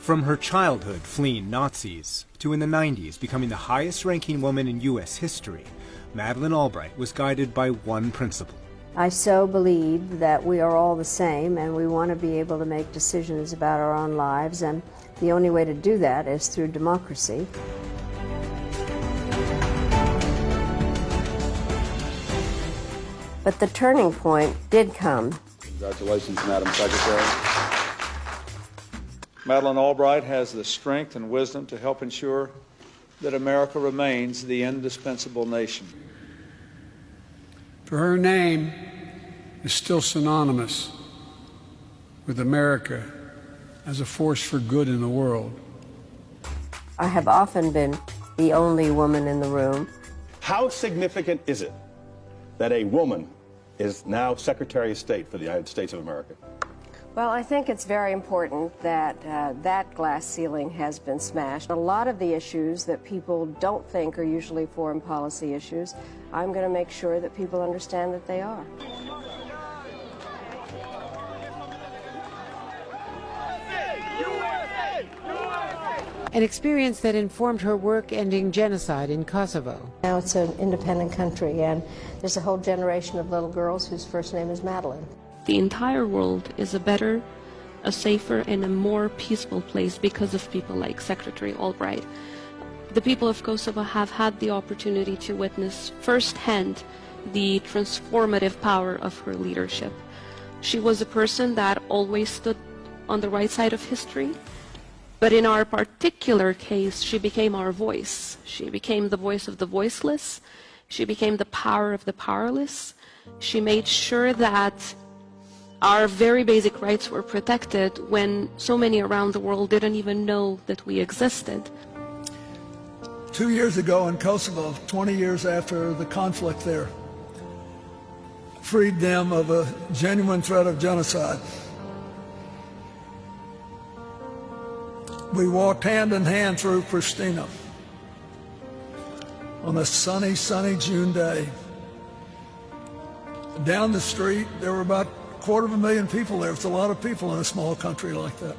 From her childhood fleeing Nazis to in the 90s becoming the highest-ranking woman in U.S. history, Madeleine Albright was guided by one principle. I so believe that we are all the same and we want to be able to make decisions about our own lives, and the only way to do that is through democracy. But the turning point did come. Congratulations, Madam Secretary. Madeleine Albright has the strength and wisdom to help ensure that America remains the indispensable nation. For her name is still synonymous with America as a force for good in the world. I have often been the only woman in the room. How significant is it that a woman is now Secretary of State for the United States of America? Well, I think it's very important that that glass ceiling has been smashed. A lot of the issues that people don't think are usually foreign policy issues, I'm going to make sure that people understand that they are. An experience that informed her work ending genocide in Kosovo. Now it's an independent country, and there's a whole generation of little girls whose first name is Madeleine. The entire world is a better, a safer, and a more peaceful place because of people like Secretary Albright. The people of Kosovo have had the opportunity to witness firsthand the transformative power of her leadership. She was a person that always stood on the right side of history, but in our particular case, she became our voice. She became the voice of the voiceless. She became the power of the powerless. She made sure that our very basic rights were protected when so many around the world didn't even know that we existed. 2 years ago in Kosovo, 20 years after the conflict there, freed them of a genuine threat of genocide. We walked hand in hand through Pristina on a sunny, sunny June day. Down the street, there were about 250,000 people there. It's a lot of people in a small country like that.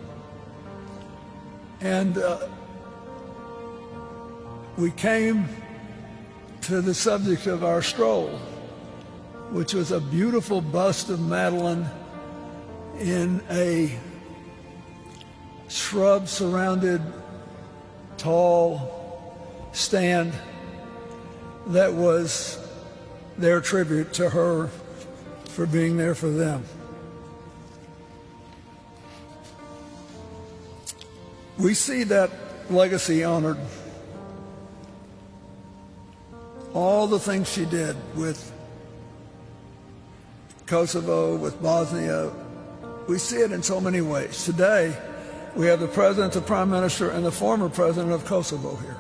And we came to the subject of our stroll, which was a beautiful bust of Madeleine in a shrub-surrounded, tall stand that was their tribute to her for being there for them. We see that legacy honored. All the things she did with Kosovo, with Bosnia, we see it in so many ways. Today, we have the President, the Prime Minister, and the former President of Kosovo here.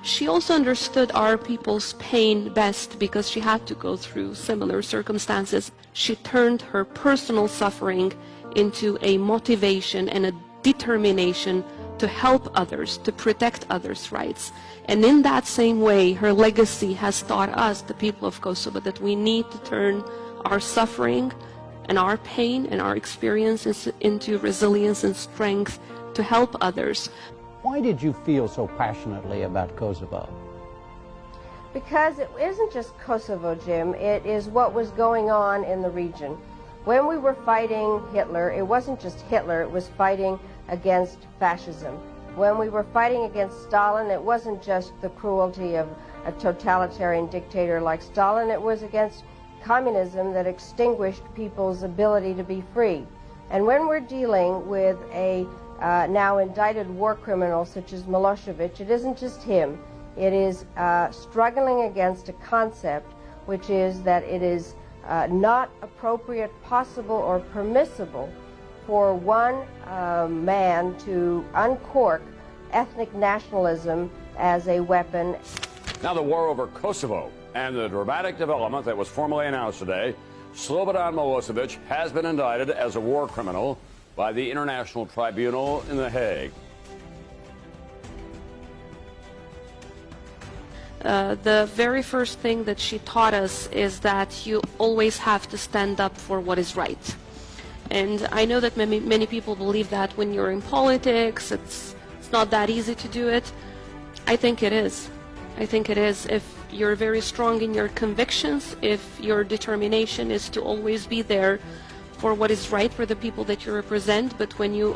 She also understood our people's pain best because she had to go through similar circumstances. She turned her personal suffering into a motivation and a determination to help others, to protect others' rights. And in that same way, her legacy has taught us, the people of Kosovo, that we need to turn our suffering and our pain and our experiences into resilience and strength to help others. Why did you feel so passionately about Kosovo? Because it isn't just Kosovo, Jim, it is what was going on in the region. When we were fighting Hitler, it wasn't just Hitler, it was fighting against fascism. When we were fighting against Stalin, it wasn't just the cruelty of a totalitarian dictator like Stalin, it was against communism that extinguished people's ability to be free. And when we're dealing with a now indicted war criminal such as Milosevic, it isn't just him. It is struggling against a concept which is that it is not appropriate, possible, or permissible for one man to uncork ethnic nationalism as a weapon. Now the war over Kosovo and the dramatic development that was formally announced today. Slobodan Milosevic has been indicted as a war criminal by the International Tribunal in The Hague. The very first thing that she taught us is that you always have to stand up for what is right. And I know that many people believe that when you're in politics, it's not that easy to do it. I think it is. I think it is. If you're very strong in your convictions, if your determination is to always be there for what is right for the people that you represent, but when you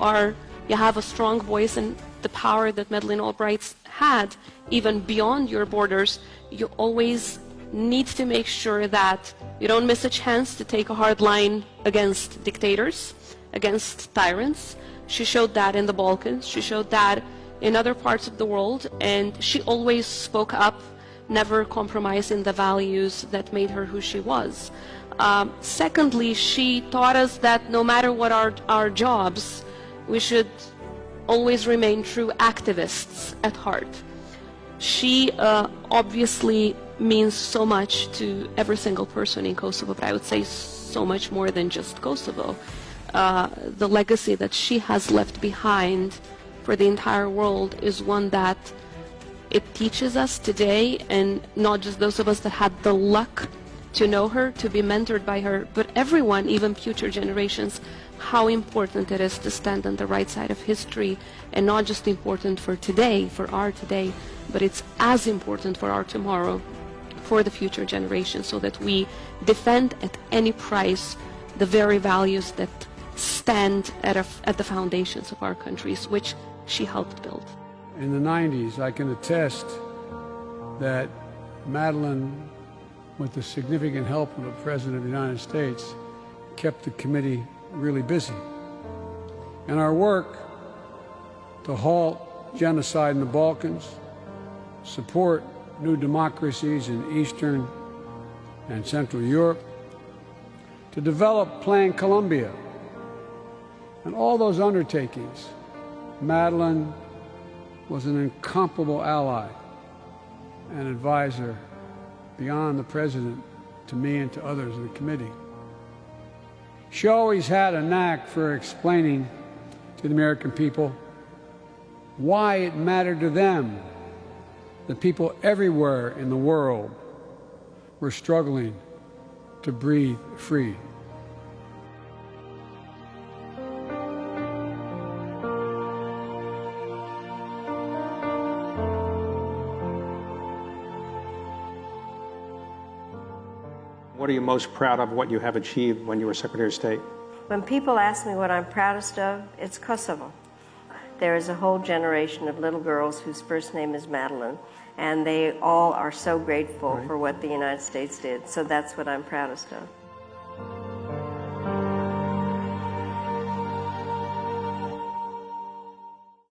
have a strong voice and the power that Madeleine Albright had, even beyond your borders, you always need to make sure that you don't miss a chance to take a hard line against dictators, against tyrants. She showed that in the Balkans. She showed that in other parts of the world, and she always spoke up, never compromising the values that made her who she was. Secondly, she taught us that no matter what our jobs, we should always remain true activists at heart. She obviously means so much to every single person in Kosovo, but I would say so much more than just Kosovo. The legacy that she has left behind for the entire world is one that it teaches us today, and not just those of us that had the luck to know her, to be mentored by her, but everyone, even future generations, how important it is to stand on the right side of history, and not just important for today, for our today, but it's as important for our tomorrow, for the future generations, so that we defend at any price the very values that stand at the foundations of our countries, which she helped build. In the 90s, I can attest that Madeleine, with the significant help of the President of the United States, kept the committee really busy. And our work to halt genocide in the Balkans, support new democracies in Eastern and Central Europe, to develop Plan Colombia, and all those undertakings, Madeleine was an incomparable ally and advisor beyond the President to me and to others in the committee. She always had a knack for explaining to the American people why it mattered to them that people everywhere in the world were struggling to breathe free. What are you most proud of, what you have achieved when you were Secretary of State? When people ask me what I'm proudest of, it's Kosovo. There is a whole generation of little girls whose first name is Madeleine, and they all are so grateful for what the United States did. So that's what I'm proudest of.